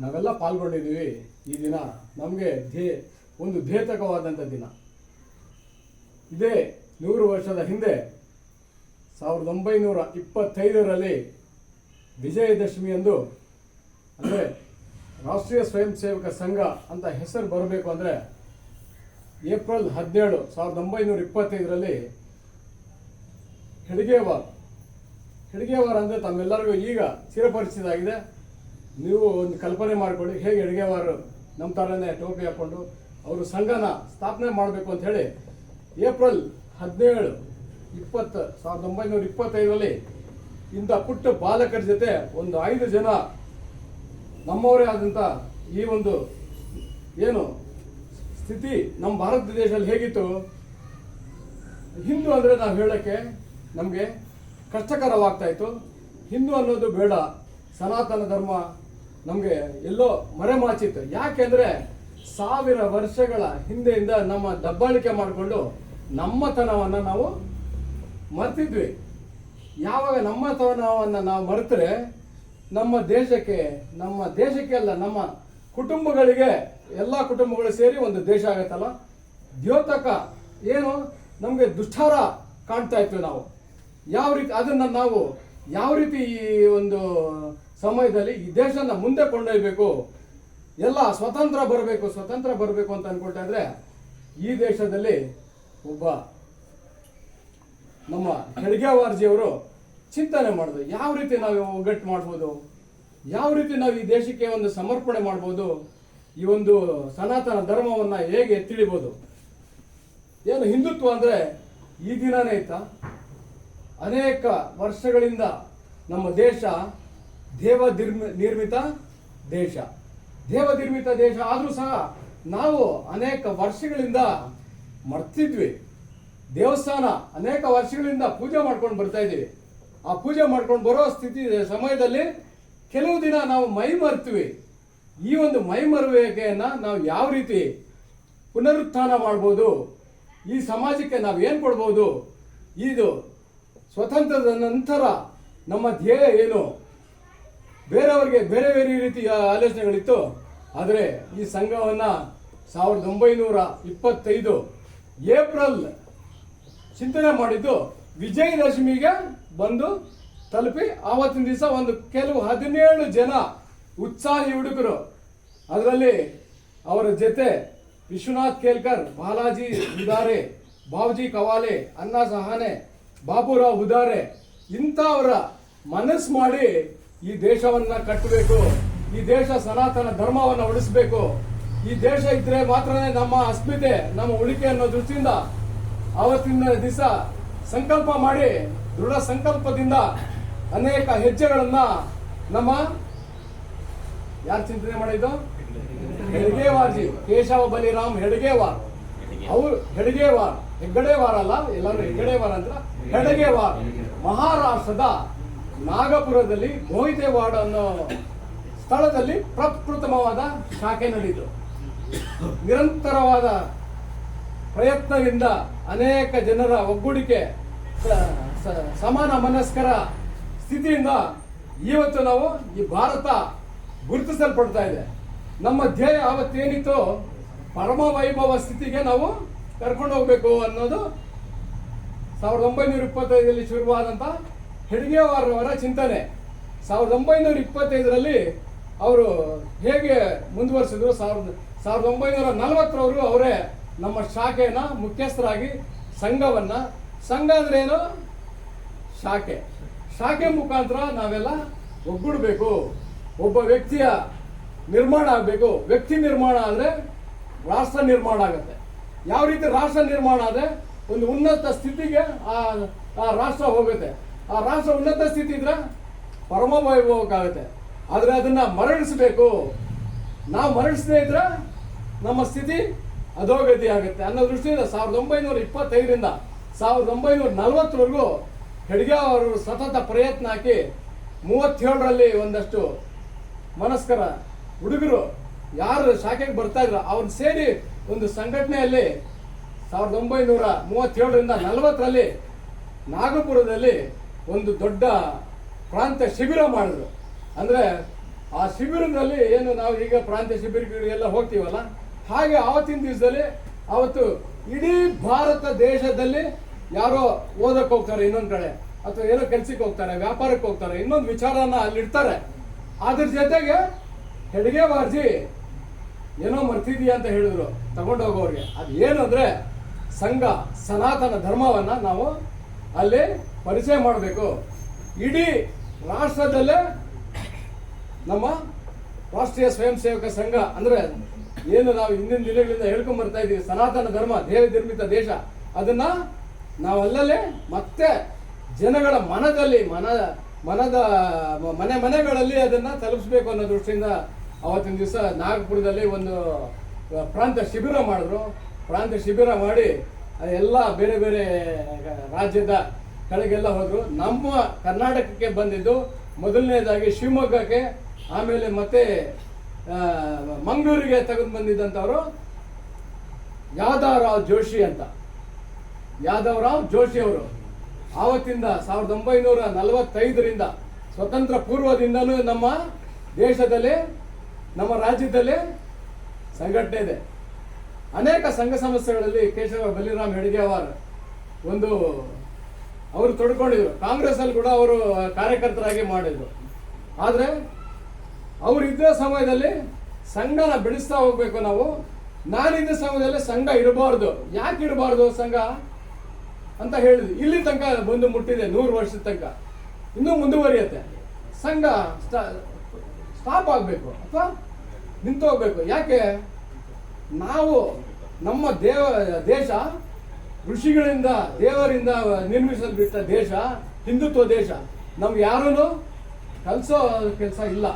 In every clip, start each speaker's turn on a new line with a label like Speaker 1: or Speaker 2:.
Speaker 1: ನಾವೆಲ್ಲ ಪಾಲ್ಗೊಂಡಿದ್ದೀವಿ. ಈ ದಿನ ನಮಗೆ ಒಂದು ಧೇತಕವಾದಂಥ ದಿನ. ಇದೇ 100 ವರ್ಷದ ಹಿಂದೆ 1925ರಲ್ಲಿ ವಿಜಯದಶಮಿಯಂದು, ಅಂದರೆ ರಾಷ್ಟ್ರೀಯ ಸ್ವಯಂ ಸೇವಕ ಸಂಘ ಅಂತ ಹೆಸರು ಬರಬೇಕು ಅಂದರೆ ಏಪ್ರಿಲ್ 17, 1925ರಲ್ಲಿ ಹೆಡ್ಗೇವಾರ್ ಅಂದರೆ ತಮ್ಮೆಲ್ಲರಿಗೂ ಈಗ ಚಿರಪರಿಚಿತ ಆಗಿದೆ. ನೀವು ಒಂದು ಕಲ್ಪನೆ ಮಾಡಿಕೊಳ್ಳಿ, ಹೇಗೆ ಹೆಡ್ಗೇವಾರ್ ನಮ್ಮ ಥರನೇ ಟೋಪಿ ಹಾಕ್ಕೊಂಡು ಅವರು ಸಂಘನ ಸ್ಥಾಪನೆ ಮಾಡಬೇಕು ಅಂತ ಹೇಳಿ ಏಪ್ರಿಲ್ 17, 1925ರಲ್ಲಿ ಇಂಥ ಪುಟ್ಟ ಬಾಲಕರ ಜೊತೆ ಒಂದು 5 ಜನ ನಮ್ಮವರೇ ಆದಂಥ ಈ ಒಂದು ಏನು ಸ್ಥಿತಿ ನಮ್ಮ ಭಾರತ ದೇಶದಲ್ಲಿ ಹೇಗಿತ್ತು, ಹಿಂದೂ ಅಂದರೆ ನಾವು ಹೇಳೋಕ್ಕೆ ನಮಗೆ ಕಷ್ಟಕರವಾಗ್ತಾ ಇತ್ತು. ಹಿಂದೂ ಅನ್ನೋದು ಬೇಡ, ಸನಾತನ ಧರ್ಮ ನಮಗೆ ಎಲ್ಲೋ ಮರೆಮಾಚಿತ್ತು. ಯಾಕೆಂದರೆ 1000 ವರ್ಷಗಳ ಹಿಂದೆಯಿಂದ ನಮ್ಮ ದಬ್ಬಾಳಿಕೆ ಮಾಡಿಕೊಂಡು ನಮ್ಮತನವನ್ನು ನಾವು ಮರ್ತಿದ್ವಿ. ಯಾವಾಗ ನಮ್ಮತನವನ್ನು ನಾವು ಮರೆತರೆ ನಮ್ಮ ದೇಶಕ್ಕೆ ಅಲ್ಲ, ನಮ್ಮ ಕುಟುಂಬಗಳಿಗೆ, ಎಲ್ಲ ಕುಟುಂಬಗಳು ಸೇರಿ ಒಂದು ದೇಶ ಆಗತ್ತಲ್ಲ. ದ್ಯೋತಕ ಏನು ನಮಗೆ ದುಷ್ಟಾರ ಕಾಣ್ತಾ ಇದ್ವಿ ನಾವು. ಯಾವ ರೀತಿ ಅದನ್ನು ನಾವು ಯಾವ ರೀತಿ ಈ ಒಂದು ಸಮಯದಲ್ಲಿ ಈ ದೇಶನ ಮುಂದೆ ಕೊಂಡೊಯ್ಬೇಕು, ಎಲ್ಲ ಸ್ವತಂತ್ರ ಬರಬೇಕು ಅಂತ ಅನ್ಕೊಳ್ತಾ ಇದ್ರೆ ಈ ದೇಶದಲ್ಲಿ ಒಬ್ಬ ನಮ್ಮ ಹೆಡ್ಗೇವಾರ್ಜಿಯವರು ಚಿಂತನೆ ಮಾಡಿದ್ರು. ಯಾವ ರೀತಿ ನಾವು ಒಗ್ಗಟ್ಟು ಮಾಡ್ಬೋದು, ಯಾವ ರೀತಿ ನಾವು ಈ ದೇಶಕ್ಕೆ ಒಂದು ಸಮರ್ಪಣೆ ಮಾಡ್ಬೋದು, ಈ ಒಂದು ಸನಾತನ ಧರ್ಮವನ್ನು ಹೇಗೆ ಎತ್ತಿಳಿಬೋದು. ಏನು ಹಿಂದುತ್ವ ಅಂದರೆ ಈ ದಿನನೇ ಇತ್ತಾ? ಅನೇಕ ವರ್ಷಗಳಿಂದ ನಮ್ಮ ದೇಶ ನಿರ್ಮಿತ ದೇಶ ಆದರೂ ಸಹ ನಾವು ಅನೇಕ ವರ್ಷಗಳಿಂದ ಮರ್ತಿದ್ವಿ. ದೇವಸ್ಥಾನ ಅನೇಕ ವರ್ಷಗಳಿಂದ ಪೂಜೆ ಮಾಡ್ಕೊಂಡು ಬರ್ತಾ ಇದ್ದೀವಿ. ಆ ಪೂಜೆ ಮಾಡ್ಕೊಂಡು ಬರೋ ಸಮಯದಲ್ಲಿ ಕೆಲವು ದಿನ ನಾವು ಮೈ ಮರ್ತೀವಿ. ಈ ಒಂದು ಮೈ ಮರುವಿಕೆಯನ್ನು ನಾವು ಯಾವ ರೀತಿ ಪುನರುತ್ಥಾನ ಮಾಡ್ಬೋದು, ಈ ಸಮಾಜಕ್ಕೆ ನಾವು ಏನು ಕೊಡ್ಬೋದು, ಇದು ಸ್ವತಂತ್ರದ ನಂತರ ನಮ್ಮ ಧ್ಯೇಯ ಏನು, ಬೇರೆಯವರಿಗೆ ಬೇರೆ ಬೇರೆ ರೀತಿಯ ಆಲೋಚನೆಗಳಿತ್ತು. ಆದರೆ ಈ ಸಂಘವನ್ನು 1925 ಏಪ್ರಿಲ್ ಚಿಂತನೆ ಮಾಡಿದ್ದು ವಿಜಯದಶಮಿಗೆ ಬಂದು ತಲುಪಿ ಆವತ್ತಿನ ದಿವಸ ಕೆಲವು 17 ಜನ ಉತ್ಸಾಹಿ ಹುಡುಗರು, ಅದರಲ್ಲಿ ಅವರ ಜೊತೆ ವಿಶ್ವನಾಥ್ ಕೇಲ್ಕರ್, ಬಾಲಾಜಿ ಹುದಾರೆ, ಬಾಬುಜಿ ಕವಾಲೆ, ಅಣ್ಣಾ ಸಹಾನೆ, ಬಾಬುರಾವ್ ಹುದಾರೆ ಇಂಥವರ ಮನಸ್ಸು ಮಾಡಿ ಈ ದೇಶವನ್ನ ಕಟ್ಟಬೇಕು, ಈ ದೇಶ ಸನಾತನ ಧರ್ಮವನ್ನು ಉಳಿಸಬೇಕು, ಈ ದೇಶ ಇದ್ರೆ ಮಾತ್ರನೇ ನಮ್ಮ ಅಸ್ಮಿತೆ, ನಮ್ಮ ಉಳಿಕೆ ಅನ್ನೋ ದೃಷ್ಟಿಯಿಂದ ಆವತ್ತಿನ ದಿವಸ ಸಂಕಲ್ಪ ಮಾಡಿ ದೃಢ ಸಂಕಲ್ಪದಿಂದ ಅನೇಕ ಹೆಜ್ಜೆಗಳನ್ನ ನಮ್ಮ ಯಾರು ಚಿಂತನೆ ಮಾಡಿದ್ದು, ಹೆಡ್ಗೇವಾರ್ಜಿ, ಕೇಶವ ಬಲಿರಾಮ್ ಹೆಡ್ಗೇವಾರ್. ಅವರು ಹೆಗ್ಗಡೇವಾರ್ ಅಲ್ಲ, ಎಲ್ಲರೂ ಹೆಗ್ಗಡೇವಾರ್ ಅಂತ. ಹೆಡ್ಗೇವಾರ್ ಮಹಾರಾಷ್ಟ್ರದ ನಾಗಪುರದಲ್ಲಿ ಮೋಹಿತೇವಾಡ ಅನ್ನೋ ಸ್ಥಳದಲ್ಲಿ ಪ್ರಪ್ರಥಮವಾದ ಶಾಖೆ ನಡೆಯಿತು. ನಿರಂತರವಾದ ಪ್ರಯತ್ನದಿಂದ ಅನೇಕ ಜನರ ಒಗ್ಗೂಡಿಕೆ, ಸಮಾನ ಮನಸ್ಕರ ಸ್ಥಿತಿಯಿಂದ ಇವತ್ತು ನಾವು ಈ ಭಾರತ ಗುರುತಿಸಲ್ಪಡ್ತಾ ಇದೆ. ನಮ್ಮ ಧ್ಯೇಯ ಅವತ್ತೇನಿತ್ತು, ಪರಮ ವೈಭವ ಸ್ಥಿತಿಗೆ ನಾವು ಕರ್ಕೊಂಡು ಹೋಗ್ಬೇಕು ಅನ್ನೋದು 1925ರಲ್ಲಿ ಶುರುವಾದಂಥ ಹೆಡ್ಗೇವಾರ್ ಅವರ ಚಿಂತನೆ. 1925ರಲ್ಲಿ ಅವರು ಹೇಗೆ ಮುಂದುವರಿಸಿದ್ರು, 1940ರವರೆಗೂ ಅವರೇ ನಮ್ಮ ಶಾಖೆನ ಮುಖ್ಯಸ್ಥರಾಗಿ ಸಂಘ ಅಂದ್ರೆ ಏನು, ಶಾಖೆ ಮುಖಾಂತರ ನಾವೆಲ್ಲ ಒಗ್ಗೂಡಬೇಕು. ಒಬ್ಬ ವ್ಯಕ್ತಿಯ ನಿರ್ಮಾಣ ಆಗಬೇಕು. ವ್ಯಕ್ತಿ ನಿರ್ಮಾಣ ಆದರೆ ರಾಷ್ಟ್ರ ನಿರ್ಮಾಣ ಆಗುತ್ತೆ. ಯಾವ ರೀತಿ ರಾಷ್ಟ್ರ ನಿರ್ಮಾಣ ಆದರೆ ಒಂದು ಉನ್ನತ ಸ್ಥಿತಿಗೆ ಆ ರಾಷ್ಟ್ರ ಹೋಗುತ್ತೆ. ಆ ರಾಷ್ಟ್ರ ಉನ್ನತ ಸ್ಥಿತಿ ಇದ್ರೆ ಪರಮ ವೈಭವಕ್ಕಾಗುತ್ತೆ. ಆದರೆ ಅದನ್ನ ಮರಳಿಸಬೇಕು. ನಾವು ಮರಳಿಸದೇ ಇದ್ರೆ ನಮ್ಮ ಸ್ಥಿತಿ ಅಧೋಗತಿ ಆಗುತ್ತೆ ಅನ್ನೋ ದೃಷ್ಟಿಯಿಂದ 1925ರಿಂದ 1940ವರೆಗೂ ಹೆಡ್ಗೇವಾರ್ ಅವರು ಸತತ ಪ್ರಯತ್ನ ಹಾಕಿ 37ರಲ್ಲಿ ಒಂದಷ್ಟು ಮನಸ್ಕರ ಹುಡುಗರು ಯಾರು ಶಾಖೆಗೆ ಬರ್ತಾ ಇದ್ರು ಅವ್ರನ್ನ ಸೇರಿ ಒಂದು ಸಂಘಟನೆಯಲ್ಲಿ 1937ರಿಂದ 40ರಲ್ಲಿ ನಾಗಪುರದಲ್ಲಿ ಒಂದು ದೊಡ್ಡ ಪ್ರಾಂತ್ಯ ಶಿಬಿರ ಮಾಡಿದ್ರು. ಅಂದರೆ ಆ ಶಿಬಿರದಲ್ಲಿ ಏನು ನಾವು ಈಗ ಪ್ರಾಂತ್ಯ ಶಿಬಿರಗಳಿಗೆಲ್ಲ ಹೋಗ್ತೀವಲ್ಲ, ಹಾಗೆ ಆವತ್ತಿನ ದಿವಸದಲ್ಲಿ ಅವತ್ತು ಇಡೀ ಭಾರತ ದೇಶದಲ್ಲಿ ಯಾರೋ ಓದಕ್ಕೆ ಹೋಗ್ತಾರೆ ಇನ್ನೊಂದು ಕಡೆ, ಅಥವಾ ಏನೋ ಕೆಲ್ಸಕ್ಕೆ ಹೋಗ್ತಾರೆ, ವ್ಯಾಪಾರಕ್ಕೆ ಹೋಗ್ತಾರೆ, ಇನ್ನೊಂದು ವಿಚಾರನ ಅಲ್ಲಿಡ್ತಾರೆ. ಅದ್ರ ಜೊತೆಗೆ ಹೆಡ್ಗೇವಾರ್ಜಿ ಏನೋ ಮರ್ತಿದೀಯ ಅಂತ ಹೇಳಿದ್ರು ತಗೊಂಡೋಗೋರಿಗೆ. ಅದು ಏನು ಅಂದ್ರೆ ಸಂಘ ಸನಾತನ ಧರ್ಮವನ್ನ ನಾವು ಅಲ್ಲಿ ಪರಿಚಯ ಮಾಡಬೇಕು. ಇಡೀ ರಾಷ್ಟ್ರದಲ್ಲೇ ನಮ್ಮ ರಾಷ್ಟ್ರೀಯ ಸ್ವಯಂ ಸೇವಕ ಸಂಘ ಅಂದ್ರೆ ಏನು ನಾವು ಹಿಂದಿನ ದಿನಗಳಿಂದ ಹೇಳ್ಕೊಂಡ್ ಬರ್ತಾ ಇದೀವಿ, ಸನಾತನ ಧರ್ಮ ದೇವ ನಿರ್ಮಿತ ದೇಶ, ಅದನ್ನ ನಾವಲ್ಲೇ ಮತ್ತೆ ಜನಗಳ ಮನದಲ್ಲಿ ಮನೆಗಳಲ್ಲಿ ಅದನ್ನ ತಲುಪಿಸ್ಬೇಕು ಅನ್ನೋ ದೃಷ್ಟಿಯಿಂದ ಅವತ್ತಿನ ದಿವಸ ನಾಗಪುರದಲ್ಲಿ ಒಂದು ಪ್ರಾಂತ ಶಿಬಿರ ಮಾಡಿದ್ರು. ಪ್ರಾಂತ ಶಿಬಿರ ಮಾಡಿ ಎಲ್ಲ ಬೇರೆ ಬೇರೆ ರಾಜ್ಯದ ಕಡೆಗೆಲ್ಲ ಹೋದ್ರು. ನಮ್ಮ ಕರ್ನಾಟಕಕ್ಕೆ ಬಂದಿದ್ದು ಮೊದಲನೇದಾಗಿ ಶಿವಮೊಗ್ಗಕ್ಕೆ, ಆಮೇಲೆ ಮತ್ತೆ ಮಂಗಳೂರಿಗೆ ತೆಗೆದು ಬಂದಿದ್ದಂಥವ್ರು ಯಾದವರಾವ್ ಜೋಶಿ ಅಂತ. ಯಾದವರಾವ್ ಜೋಶಿ ಅವರು ಆವತ್ತಿಂದ 1945ರಿಂದ ಸ್ವತಂತ್ರ ಪೂರ್ವದಿಂದಲೂ ನಮ್ಮ ದೇಶದಲ್ಲಿ ನಮ್ಮ ರಾಜ್ಯದಲ್ಲಿ ಸಂಘಟನೆ ಇದೆ. ಅನೇಕ ಸಂಘ ಸಂಸ್ಥೆಗಳಲ್ಲಿ ಕೇಶವ ಬಲಿರಾಮ್ ಹೆಡ್ಗೇವಾರ್ ಒಂದು ಅವರು ತೊಡ್ಕೊಂಡಿದ್ರು. ಕಾಂಗ್ರೆಸ್ ಅಲ್ಲಿ ಕೂಡ ಅವರು ಕಾರ್ಯಕರ್ತರಾಗಿ ಮಾಡಿದ್ರು. ಆದ್ರೆ ಅವ್ರು ಇದ್ದ ಸಮಯದಲ್ಲಿ ಸಂಘನ ಬೆಳೆಸ್ತಾ ಹೋಗ್ಬೇಕು ನಾವು. ನಾನಿದ್ದ ಸಮಯದಲ್ಲಿ ಸಂಘ ಇರಬಾರ್ದು. ಯಾಕೆ ಇರಬಾರ್ದು ಸಂಘ ಅಂತ ಹೇಳಿದ್ವಿ. ಇಲ್ಲಿ ತನಕ ಬಂದು ಮುಟ್ಟಿದೆ 100 ವರ್ಷದ ತನಕ, ಇನ್ನೂ ಮುಂದುವರಿಯುತ್ತೆ. ಸಂಘ ಸ್ಟಾಪ್ ಆಗಬೇಕು ಅಥವಾ ನಿಂತು ಹೋಗ್ಬೇಕು. ಯಾಕೆ? ನಾವು ನಮ್ಮ ದೇಶ ಋಷಿಗಳಿಂದ ದೇವರಿಂದ ನಿರ್ಮಿಸಲ್ಬಿಟ್ಟ ದೇಶ, ಹಿಂದುತ್ವ ದೇಶ. ನಮ್ಗೆ ಯಾರೂ ಕಲಿಸೋ ಕೆಲಸ ಇಲ್ಲ.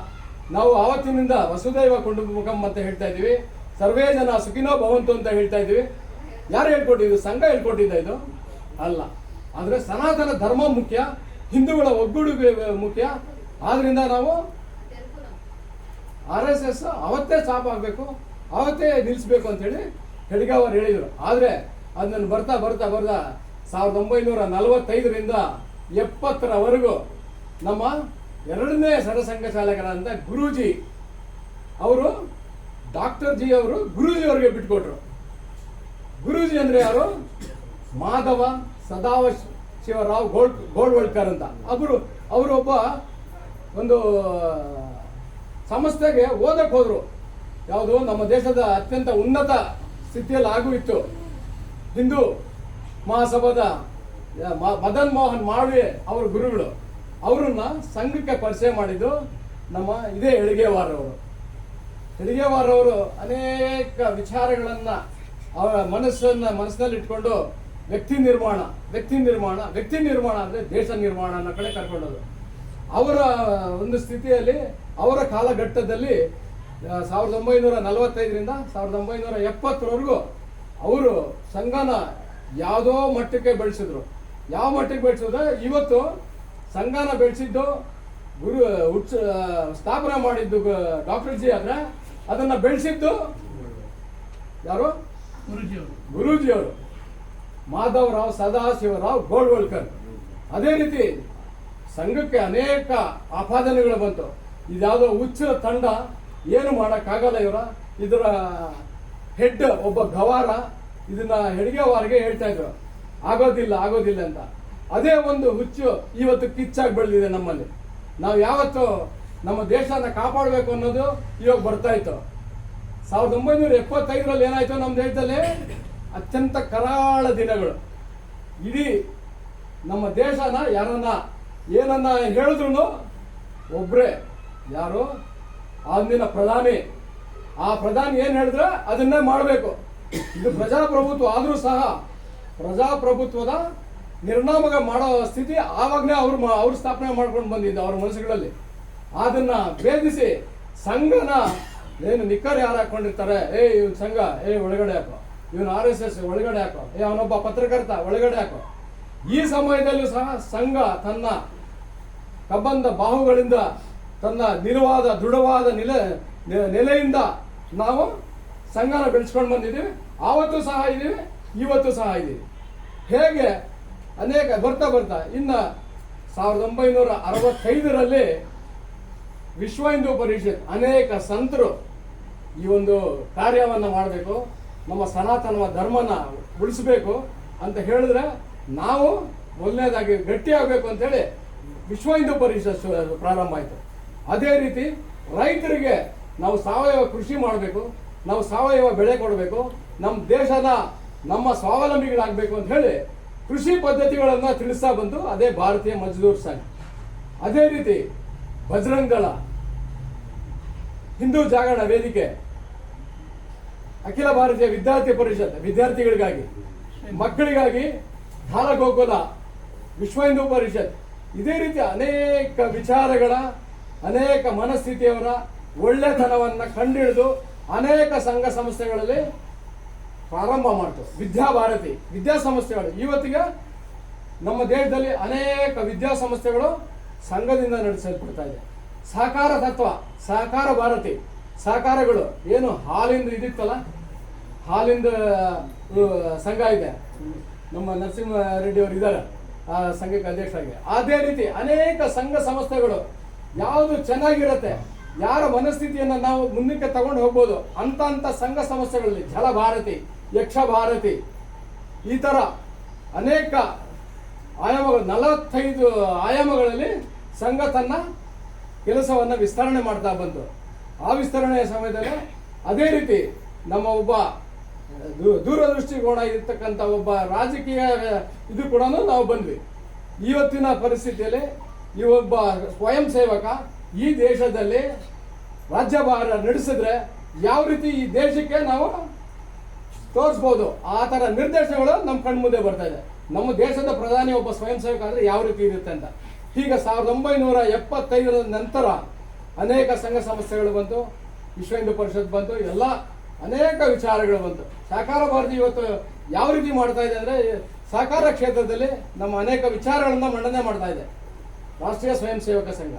Speaker 1: ನಾವು ಆವತ್ತಿನಿಂದ ವಸುದೈವ ಕುಟುಂಬಕಂ ಅಂತ ಹೇಳ್ತಾ ಇದೀವಿ, ಸರ್ವೇ ಜನ ಸುಖಿನೋ ಭವಂತು ಅಂತ ಹೇಳ್ತಾ ಇದೀವಿ. ಯಾರು ಹೇಳ್ಕೊಟ್ಟಿದ್ದು? ಸಂಘ ಹೇಳ್ಕೊಟ್ಟಿದ್ದ ಇದು ಅಲ್ಲ. ಆದ್ರೆ ಸನಾತನ ಧರ್ಮ ಮುಖ್ಯ, ಹಿಂದೂಗಳ ಒಗ್ಗೂಡುಗೆ ಮುಖ್ಯ. ಆದ್ರಿಂದ ನಾವು RSS ಅವತ್ತೇ ಸ್ಟಾಪ್ ಆಗಬೇಕು, ಅವತ್ತೇ ನಿಲ್ಲಿಸ್ಬೇಕು ಅಂತ ಹೇಳಿ ಹೆಡ್ಗೇವಾರ್ ಹೇಳಿದ್ರು. ಆದ್ರೆ ಅದನ್ನು ಬರ್ತಾ 1945ರಿಂದ 70ರವರೆಗೂ ನಮ್ಮ 2ನೇ ಸರಸಂಘ ಚಾಲಕರಾದಂಥ ಗುರೂಜಿ ಅವರು, ಡಾಕ್ಟರ್ ಜಿ ಅವರು ಗುರೂಜಿ ಅವರಿಗೆ ಬಿಟ್ಕೊಟ್ರು. ಗುರೂಜಿ ಅಂದ್ರೆ ಯಾರು? ಮಾಧವ ಸದಾವ ಶಿವರಾವ್ ಗೋಳ್ವಳ್ಕರ್ ಅಂತ. ಅವರು ಒಬ್ಬ ಒಂದು ಸಂಸ್ಥೆಗೆ ಓದಕ್ಕೆ ಹೋದ್ರು. ಯಾವುದು? ನಮ್ಮ ದೇಶದ ಅತ್ಯಂತ ಉನ್ನತ ಸ್ಥಿತಿಯಲ್ಲಿ ಇತ್ತು ಹಿಂದೂ ಮಹಾಸಭಾದ ಮದನ್ ಮೋಹನ್ ಮಾಳ್ವೆ ಅವರ ಗುರುಗಳು. ಅವರನ್ನ ಸಂಘಕ್ಕೆ ಪರಿಚಯ ಮಾಡಿದ್ದು ನಮ್ಮ ಇದೇ ಹೆಡ್ಗೇವಾರ್ ಅವರು. ಹೆಡ್ಗೇವಾರ್ ಅವರು ಅನೇಕ ವಿಚಾರಗಳನ್ನ ಅವರ ಮನಸ್ಸಿನಲ್ಲಿ ಇಟ್ಕೊಂಡು ವ್ಯಕ್ತಿ ನಿರ್ಮಾಣ ಅಂದ್ರೆ ದೇಶ ನಿರ್ಮಾಣ ಅನ್ನೋ ಕಡೆ ಕರ್ಕೊಂಡೋದು. ಅವರ ಒಂದು ಸ್ಥಿತಿಯಲ್ಲಿ, ಅವರ ಕಾಲಘಟ್ಟದಲ್ಲಿ 1945ರಿಂದ 1970ರವರೆಗೂ ಅವರು ಸಂಘನ ಯಾವುದೋ ಮಟ್ಟಕ್ಕೆ ಬೆಳೆಸಿದ್ರು. ಯಾವ ಮಟ್ಟಕ್ಕೆ ಬೆಳೆಸಿದ್ರೆ, ಇವತ್ತು ಸಂಘನ ಬೆಳೆಸಿದ್ದು ಸ್ಥಾಪನೆ ಮಾಡಿದ್ದು ಡಾಕ್ಟರ್ ಜಿ ಆದ್ರೆ, ಅದನ್ನ ಬೆಳೆಸಿದ್ದು ಯಾರು? ಗುರೂಜಿ ಅವರು, ಮಾಧವರಾವ್ ಸದಾಶಿವರಾವ್ ಗೋಳ್ವಳ್ಕರ್. ಅದೇ ರೀತಿ ಸಂಘಕ್ಕೆ ಅನೇಕ ಆಪಾದನೆಗಳು ಬಂತು. ಇದ್ಯಾವುದೋ ಹುಚ್ಚ ತಂಡ, ಏನು ಮಾಡಕ್ಕಾಗಲ್ಲ ಇದರ ಹೆಡ್ ಒಬ್ಬ ಗವಾರ, ಇದನ್ನ ಹೆಡ್ಗೇವಾರ್ಗೆ ಹೇಳ್ತಾ ಇದ್ರು ಆಗೋದಿಲ್ಲ ಅಂತ. ಅದೇ ಒಂದು ಹುಚ್ಚು ಇವತ್ತು ಕಿಚ್ಚಾಗಿ ಬೆಳೆದಿದೆ ನಮ್ಮಲ್ಲಿ. ನಾವು ಯಾವತ್ತು ನಮ್ಮ ದೇಶನ ಕಾಪಾಡಬೇಕು ಅನ್ನೋದು ಇವಾಗ ಬರ್ತಾ ಇತ್ತು. 1975ರಲ್ಲಿ ಏನಾಯ್ತು ನಮ್ಮ ದೇಶದಲ್ಲಿ? ಅತ್ಯಂತ ಕರಾಳ ದಿನಗಳು. ಇಡೀ ನಮ್ಮ ದೇಶನ ಏನನ್ನ ಹೇಳಿದ್ರು ಒಬ್ರೆ, ಯಾರು? ಅಂದಿನ ಪ್ರಧಾನಿ. ಆ ಪ್ರಧಾನಿ ಏನ್ ಹೇಳಿದ್ರೆ ಅದನ್ನೇ ಮಾಡಬೇಕು. ಇದು ಪ್ರಜಾಪ್ರಭುತ್ವ ಆದ್ರೂ ಸಹ ಪ್ರಜಾಪ್ರಭುತ್ವದ ನಿರ್ನಾಮಕ ಮಾಡೋ ಸ್ಥಿತಿ ಆವಾಗಲೇ ಅವ್ರು ಸ್ಥಾಪನೆ ಮಾಡ್ಕೊಂಡು ಬಂದಿದ್ದ ಅವ್ರ ಮನಸ್ಸುಗಳಲ್ಲಿ. ಅದನ್ನ ಭೇದಿಸಿ ಸಂಘನ ಏನು ನಿಕ್ಕರ್ ಯಾರು ಹಾಕೊಂಡಿರ್ತಾರೆ, ಇವನ್ ಸಂಘ ಒಳಗಡೆ ಹಾಕೋ, ಇವನ್ RSS ಒಳಗಡೆ ಹಾಕೋ, ಅವನೊಬ್ಬ ಪತ್ರಕರ್ತ ಒಳಗಡೆ ಹಾಕೋ. ಈ ಸಮಯದಲ್ಲೂ ಸಹ ಸಂಘ ತನ್ನ ಕಬ್ಬಂದ ಬಾಹುಗಳಿಂದ, ತನ್ನ ದೃಢವಾದ ನೆಲೆಯಿಂದ ನಾವು ಸಂಘನ ಬೆಳೆಸ್ಕೊಂಡು ಬಂದಿದ್ದೀವಿ. ಆವತ್ತು ಸಹ ಇದ್ದೀವಿ, ಇವತ್ತು ಸಹ ಇದ್ದೀವಿ. ಹೇಗೆ ಅನೇಕ ಬರ್ತಾ ಇನ್ನ 1965ರಲ್ಲಿ ವಿಶ್ವ ಹಿಂದೂ ಪರಿಷತ್ ಅನೇಕ ಸಂತರು ಈ ಒಂದು ಕಾರ್ಯವನ್ನು ಮಾಡಬೇಕು, ನಮ್ಮ ಸನಾತನ ಧರ್ಮನ ಉಳಿಸಬೇಕು ಅಂತ ಹೇಳಿದ್ರೆ ನಾವು ಮೊದಲನೇದಾಗಿ ಗಟ್ಟಿಯಾಗಬೇಕು ಅಂತೇಳಿ ವಿಶ್ವ ಹಿಂದೂ ಪರಿಷತ್ ಪ್ರಾರಂಭ ಆಯಿತು. ಅದೇ ರೀತಿ ರೈತರಿಗೆ ನಾವು ಸಾವಯವ ಕೃಷಿ ಮಾಡಬೇಕು, ನಾವು ಸಾವಯವ ಬೆಳೆ ಕೊಡಬೇಕು, ನಮ್ಮ ದೇಶದ ನಮ್ಮ ಸ್ವಾವಲಂಬಿಗಳಾಗಬೇಕು ಅಂತ ಹೇಳಿ ಕೃಷಿ ಪದ್ಧತಿಗಳನ್ನು ತಿಳಿಸ್ತಾ ಬಂತು. ಅದೇ ಭಾರತೀಯ ಮಜ್ದೂರ್ ಸಂಘ. ಅದೇ ರೀತಿ ಬಜರಂಗ್ ದಳ, ಹಿಂದೂ ಜಾಗರಣ ವೇದಿಕೆ, ಅಖಿಲ ಭಾರತೀಯ ವಿದ್ಯಾರ್ಥಿ ಪರಿಷತ್ ವಿದ್ಯಾರ್ಥಿಗಳಿಗಾಗಿ, ಮಕ್ಕಳಿಗಾಗಿ ಬಾಲಗೋಕುಲ, ವಿಶ್ವ ಹಿಂದೂ ಪರಿಷತ್, ಇದೇ ರೀತಿ ಅನೇಕ ವಿಚಾರಗಳ ಅನೇಕ ಮನಸ್ಥಿತಿಯವರ ಒಳ್ಳೆತನವನ್ನು ಕಂಡುಹಿಡಿದು ಅನೇಕ ಸಂಘ ಸಂಸ್ಥೆಗಳಲ್ಲಿ ಪ್ರಾರಂಭ ಮಾಡ್ತು. ವಿದ್ಯಾಭಾರತಿ ವಿದ್ಯಾಸಂಸ್ಥೆಗಳು ಇವತ್ತಿಗೆ ನಮ್ಮ ದೇಶದಲ್ಲಿ ಅನೇಕ ವಿದ್ಯಾಸಂಸ್ಥೆಗಳು ಸಂಘದಿಂದ ನಡೆಸಲ್ಪಡ್ತಾ ಇದೆ. ಸಹಕಾರ ತತ್ವ, ಸಹಕಾರ ಭಾರತಿ, ಸಹಕಾರಗಳು ಏನು ಹಾಲಿಂದ ಇದಿತ್ತಲ್ಲ, ಹಾಲಿಂದ ಸಂಘ ಇದೆ, ನಮ್ಮ ನರಸಿಂಹ ರೆಡ್ಡಿ ಅವರು ಇದ್ದಾರೆ ಆ ಸಂಘಕ್ಕೆ ಅಧ್ಯಕ್ಷರಾಗಿ. ಅದೇ ರೀತಿ ಅನೇಕ ಸಂಘ ಸಂಸ್ಥೆಗಳು ಯಾವುದು ಚೆನ್ನಾಗಿರುತ್ತೆ, ಯಾರ ಮನಸ್ಥಿತಿಯನ್ನು ನಾವು ಮುಂದಕ್ಕೆ ತಗೊಂಡು ಹೋಗ್ಬೋದು ಅಂತ ಸಂಘ ಸಂಸ್ಥೆಗಳಲ್ಲಿ ಜಲಭಾರತಿ, ಯಕ್ಷ ಭಾರತಿ, ಈ ಥರ ಅನೇಕ ಆಯಾಮಗಳು 45 ಆಯಾಮಗಳಲ್ಲಿ ಸಂಘ ತನ್ನ ಕೆಲಸವನ್ನು ವಿಸ್ತರಣೆ ಮಾಡ್ತಾ ಬಂತು. ಆ ವಿಸ್ತರಣೆಯ ಸಮಯದಲ್ಲಿ ಅದೇ ರೀತಿ ನಮ್ಮ ಒಬ್ಬ ದೂರದೃಷ್ಟಿಕೋನ ಇರ್ತಕ್ಕಂಥ ಒಬ್ಬ ರಾಜಕೀಯ ಇದು ಕೂಡ ನಾವು ಬಂದ್ವಿ. ಇವತ್ತಿನ ಪರಿಸ್ಥಿತಿಯಲ್ಲಿ ಈ ಒಬ್ಬ ಸ್ವಯಂ ಸೇವಕ ಈ ದೇಶದಲ್ಲಿ ರಾಜ್ಯಭಾರ ನಡೆಸಿದ್ರೆ ಯಾವ ರೀತಿ ಈ ದೇಶಕ್ಕೆ ನಾವು ತೋರಿಸ್ಬೋದು, ಆ ಥರ ನಿರ್ದೇಶನಗಳು ನಮ್ಮ ಕಣ್ಮುಂದೆ ಬರ್ತಾ ಇದೆ. ನಮ್ಮ ದೇಶದ ಪ್ರಧಾನಿ ಒಬ್ಬ ಸ್ವಯಂ ಸೇವಕ ಅಂದರೆ ಯಾವ ರೀತಿ ಇರುತ್ತೆ ಅಂತ. ಈಗ 1975 ನಂತರ ಅನೇಕ ಸಂಘ ಸಂಸ್ಥೆಗಳು ಬಂತು, ವಿಶ್ವ ಹಿಂದೂ ಪರಿಷತ್ ಬಂತು, ಎಲ್ಲ ಅನೇಕ ವಿಚಾರಗಳು ಬಂತು. ಸಹಕಾರ ಭಾರತಿ ಇವತ್ತು ಯಾವ ರೀತಿ ಮಾಡ್ತಾ ಇದೆ ಅಂದರೆ ಸಹಕಾರ ಕ್ಷೇತ್ರದಲ್ಲಿ ನಮ್ಮ ಅನೇಕ ವಿಚಾರಗಳನ್ನು ಮಂಡನೆ ಮಾಡ್ತಾ ಇದೆ ರಾಷ್ಟ್ರೀಯ ಸ್ವಯಂ ಸೇವಕ ಸಂಘ.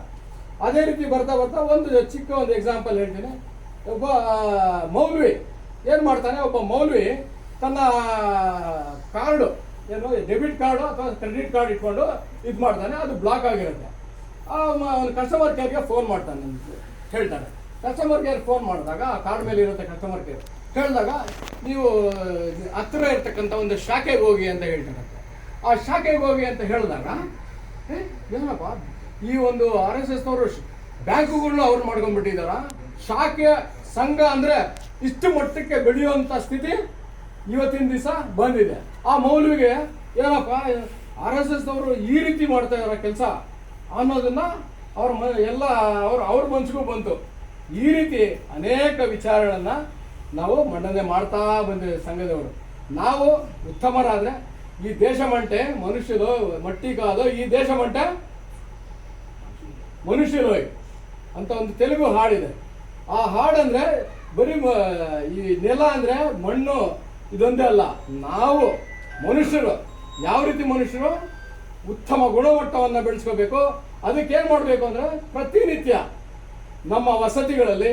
Speaker 1: ಅದೇ ರೀತಿ ಬರ್ತಾ ಬರ್ತಾ ಒಂದು ಚಿಕ್ಕ ಒಂದು ಎಕ್ಸಾಂಪಲ್ ಹೇಳ್ತೀನಿ. ಒಬ್ಬ ಮೌಲ್ವಿ ಏನು ಮಾಡ್ತಾನೆ, ಒಬ್ಬ ಮೌಲ್ವಿ ತನ್ನ ಕಾರ್ಡು ಏನು ಡೆಬಿಟ್ ಕಾರ್ಡು ಅಥವಾ ಕ್ರೆಡಿಟ್ ಕಾರ್ಡ್ ಇಟ್ಕೊಂಡು ಇದು ಮಾಡ್ತಾನೆ, ಅದು ಬ್ಲಾಕ್ ಆಗಿರುತ್ತೆ. ಒಂದು ಕಸ್ಟಮರ್ ಕೇರ್ಗೆ ಫೋನ್ ಮಾಡ್ತಾನೆ ಅಂತ ಹೇಳ್ತಾರೆ. ಕಸ್ಟಮರ್ ಕೇರ್ ಫೋನ್ ಮಾಡಿದಾಗ ಆ ಕಾರ್ಡ್ ಮೇಲೆ ಇರುತ್ತೆ ಕಸ್ಟಮರ್ ಕೇರ್, ಹೇಳಿದಾಗ ನೀವು ಹತ್ತಿರ ಇರ್ತಕ್ಕಂಥ ಒಂದು ಶಾಖೆಗೆ ಹೋಗಿ ಅಂತ ಹೇಳ್ತಾರೆ. ಆ ಶಾಖೆಗೆ ಹೋಗಿ ಅಂತ ಹೇಳಿದಾಗ ಏನಪ್ಪ ಈ ಒಂದು RSS ನವರು ಬ್ಯಾಂಕುಗಳನ್ನ ಅವ್ರು ಮಾಡ್ಕೊಂಡ್ಬಿಟ್ಟಿದಾರ, ಶಾಖೆ ಸಂಘ ಅಂದ್ರೆ ಇಷ್ಟು ಮಟ್ಟಕ್ಕೆ ಬೆಳೆಯುವಂತ ಸ್ಥಿತಿ ಇವತ್ತಿನ ದಿವಸ ಬಂದಿದೆ. ಆ ಮೌಲ್ವಿಗೆ ಏನಪ್ಪ RSS ನವರು ಈ ರೀತಿ ಮಾಡ್ತಾ ಇದಾರ ಕೆಲಸ ಅನ್ನೋದನ್ನ ಅವ್ರ ಮನ್ಸಿಗೂ ಬಂತು. ಈ ರೀತಿ ಅನೇಕ ವಿಚಾರಗಳನ್ನ ನಾವು ಮಂಡನೆ ಮಾಡ್ತಾ ಬಂದಿದ್ದೇವೆ ಸಂಘದವರು. ನಾವು ಉತ್ತಮರಾದ್ರೆ ಈ ದೇಶ ಮಂಟೆ ಮನುಷ್ಯರು ಮಟ್ಟಿ ಕಾದು ಈ ದೇಶ ಮಂಟೆ ಮನುಷ್ಯರು ಅಂತ ಒಂದು ತೆಲುಗು ಹಾಡಿದೆ. ಆ ಹಾಡಂದ್ರೆ ಬರೀ ಈ ನೆಲ ಅಂದ್ರೆ ಮಣ್ಣು ಇದೊಂದೇ ಅಲ್ಲ, ನಾವು ಮನುಷ್ಯರು ಯಾವ ರೀತಿ ಮನುಷ್ಯರು ಉತ್ತಮ ಗುಣಮಟ್ಟವನ್ನು ಬೆಳೆಸ್ಕೋಬೇಕು. ಅದಕ್ಕೆ ಏನ್ ಮಾಡಬೇಕು ಅಂದ್ರೆ ಪ್ರತಿನಿತ್ಯ ನಮ್ಮ ವಸತಿಗಳಲ್ಲಿ,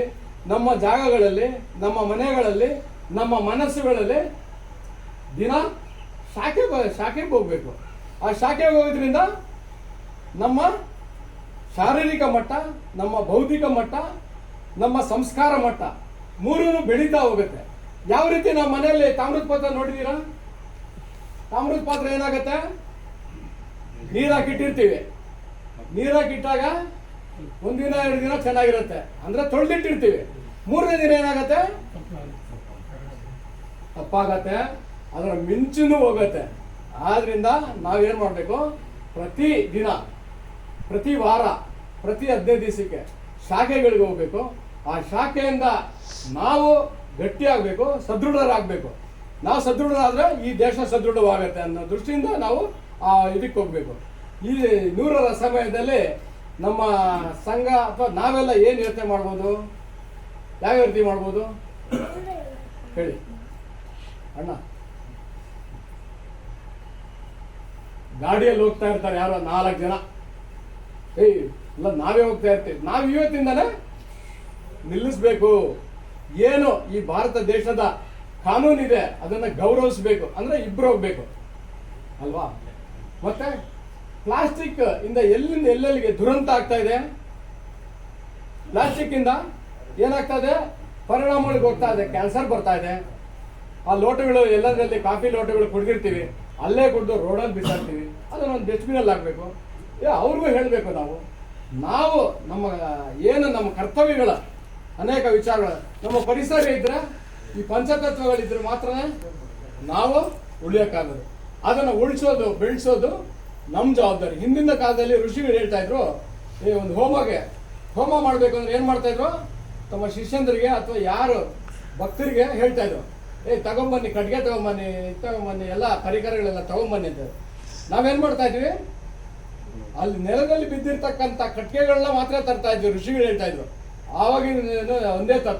Speaker 1: ನಮ್ಮ ಜಾಗಗಳಲ್ಲಿ, ನಮ್ಮ ಮನೆಗಳಲ್ಲಿ, ನಮ್ಮ ಮನಸ್ಸುಗಳಲ್ಲಿ ದಿನ ಶಾಖೆಗೆ ಹೋಗ್ಬೇಕು. ಆ ಶಾಖೆಗೆ ಹೋಗೋದ್ರಿಂದ ನಮ್ಮ ಶಾರೀರಿಕ ಮಟ್ಟ, ನಮ್ಮ ಬೌದ್ಧಿಕ ಮಟ್ಟ, ನಮ್ಮ ಸಂಸ್ಕಾರ ಮಟ್ಟ ಮೂರೂ ಬೆಳೀತಾ ಹೋಗುತ್ತೆ. ಯಾವ ರೀತಿ ನಾವು ಮನೆಯಲ್ಲಿ ತಾಮ್ರದ ಪಾತ್ರ ನೋಡಿದೀರಾ? ತಾಮ್ರದ ಪಾತ್ರ ಏನಾಗುತ್ತೆ, ನೀರಾಕಿಟ್ಟಿರ್ತೀವಿ. ನೀರಾಕಿಟ್ಟಾಗ ಒಂದಿನ 2 ದಿನ ಚೆನ್ನಾಗಿರುತ್ತೆ, ಅಂದ್ರೆ ತೊಳೆದಿಟ್ಟಿರ್ತೀವಿ. 3ನೇ ದಿನ ಏನಾಗತ್ತೆ, ತಪ್ಪಾಗತ್ತೆ, ಅದರ ಮಿಂಚುನು ಹೋಗುತ್ತೆ. ಆದ್ರಿಂದ ನಾವೇನ್ ಮಾಡಬೇಕು, ಪ್ರತಿ ದಿನ, ಪ್ರತಿ ವಾರ, ಪ್ರತಿ 15 ದಿವಸಕ್ಕೆ ಶಾಖೆಗಳಿಗೆ ಹೋಗ್ಬೇಕು. ಆ ಶಾಖೆಯಿಂದ ನಾವು ಗಟ್ಟಿಯಾಗಬೇಕು, ಸದೃಢರಾಗಬೇಕು. ನಾವು ಸದೃಢರಾದ್ರೆ ಈ ದೇಶ ಸದೃಢವಾಗತ್ತೆ ಅನ್ನೋ ದೃಷ್ಟಿಯಿಂದ ನಾವು ಆ ಇದಕ್ಕೆ ಹೋಗ್ಬೇಕು. ಈ 100ರ ಸಮಯದಲ್ಲಿ ನಮ್ಮ ಸಂಘ ಅಥವಾ ನಾವೆಲ್ಲ ಏನು ಯೋಚನೆ ಮಾಡ್ಬೋದು, ಯಾವ ರೀತಿ ಮಾಡ್ಬೋದು ಹೇಳಿ ಅಣ್ಣ. ಗಾಡಿಯಲ್ಲಿ ಹೋಗ್ತಾ ಇರ್ತಾರೆ ಯಾರೋ 4 ಜನ, ಇಲ್ಲ ನಾವೇ ಹೋಗ್ತಾ ಇರ್ತೀವಿ. ನಾವು ಇವತ್ತಿಂದನೇ ನಿಲ್ಲಿಸ್ಬೇಕು. ಏನು ಈ ಭಾರತ ದೇಶದ ಕಾನೂನಿದೆ ಅದನ್ನ ಗೌರವಿಸಬೇಕು, ಅಂದ್ರೆ ಇಬ್ರು ಹೋಗ್ಬೇಕು ಅಲ್ವಾ. ಮತ್ತೆ ಪ್ಲಾಸ್ಟಿಕ್ ಇಂದ ಎಲ್ಲಿಂದ ಎಲ್ಲೆಲ್ಲಿಗೆ ದುರಂತ ಆಗ್ತಾ ಇದೆ. ಪ್ಲಾಸ್ಟಿಕ್ಕಿಂದ ಏನಾಗ್ತದೆ, ಪರಿಣಾಮಗಳಿಗೆ ಹೋಗ್ತಾ ಇದೆ, ಕ್ಯಾನ್ಸರ್ ಬರ್ತಾ ಇದೆ. ಆ ಲೋಟಗಳು ಎಲ್ಲದರಲ್ಲಿ ಕಾಫಿ ಲೋಟಗಳು ಕುಡಿದಿರ್ತೀವಿ, ಅಲ್ಲೇ ಕುಡಿದು ರೋಡಲ್ಲಿ ಬಿಸಾಡ್ತೀವಿ. ಅದನ್ನು ಒಂದು ಡಸ್ಟ್ಬಿನಲ್ಲಿ ಹಾಕಬೇಕು. ಅವ್ರಿಗೂ ಹೇಳಬೇಕು, ನಾವು ನಮ್ಮ ಕರ್ತವ್ಯಗಳ ಅನೇಕ ವಿಚಾರಗಳು, ನಮ್ಮ ಪರಿಸರ ಇದ್ರೆ, ಈ ಪಂಚತತ್ವಗಳಿದ್ರೆ ಮಾತ್ರ ನಾವು ಉಳಿಯೋಕ್ಕಾಗೋದು. ಅದನ್ನು ಉಳಿಸೋದು ಬೆಳೆಸೋದು ನಮ್ಮ ಜವಾಬ್ದಾರಿ. ಹಿಂದಿನ ಕಾಲದಲ್ಲಿ ಋಷಿಗಳು ಹೇಳ್ತಾ ಇದ್ರು, ಒಂದು ಹೋಮ ಮಾಡಬೇಕು ಅಂದ್ರೆ ಏನು ಮಾಡ್ತಾ ಇದ್ರು, ತಮ್ಮ ಶಿಷ್ಯಂದರಿಗೆ ಅಥವಾ ಯಾರು ಭಕ್ತರಿಗೆ ಹೇಳ್ತಾ ಇದ್ರು, ತಗೊಂಬನ್ನಿ, ಕಟ್ಗೆ ತಗೊಂಬನ್ನಿ, ಎಲ್ಲ ಪರಿಕರಗಳೆಲ್ಲ ತಗೊಂಬನ್ನಿ ಅಂತ. ನಾವೇನ್ ಮಾಡ್ತಾ ಇದ್ವಿ, ಅಲ್ಲಿ ನೆಲದಲ್ಲಿ ಬಿದ್ದಿರ್ತಕ್ಕಂಥ ಕಟ್ಗೆಗಳನ್ನ ಮಾತ್ರ ತರ್ತಾ ಇದ್ವಿ. ಋಷಿಗಳು ಹೇಳ್ತಾ ಇದ್ರು ಆವಾಗಿನ ಒಂದೇ ತತ್ವ.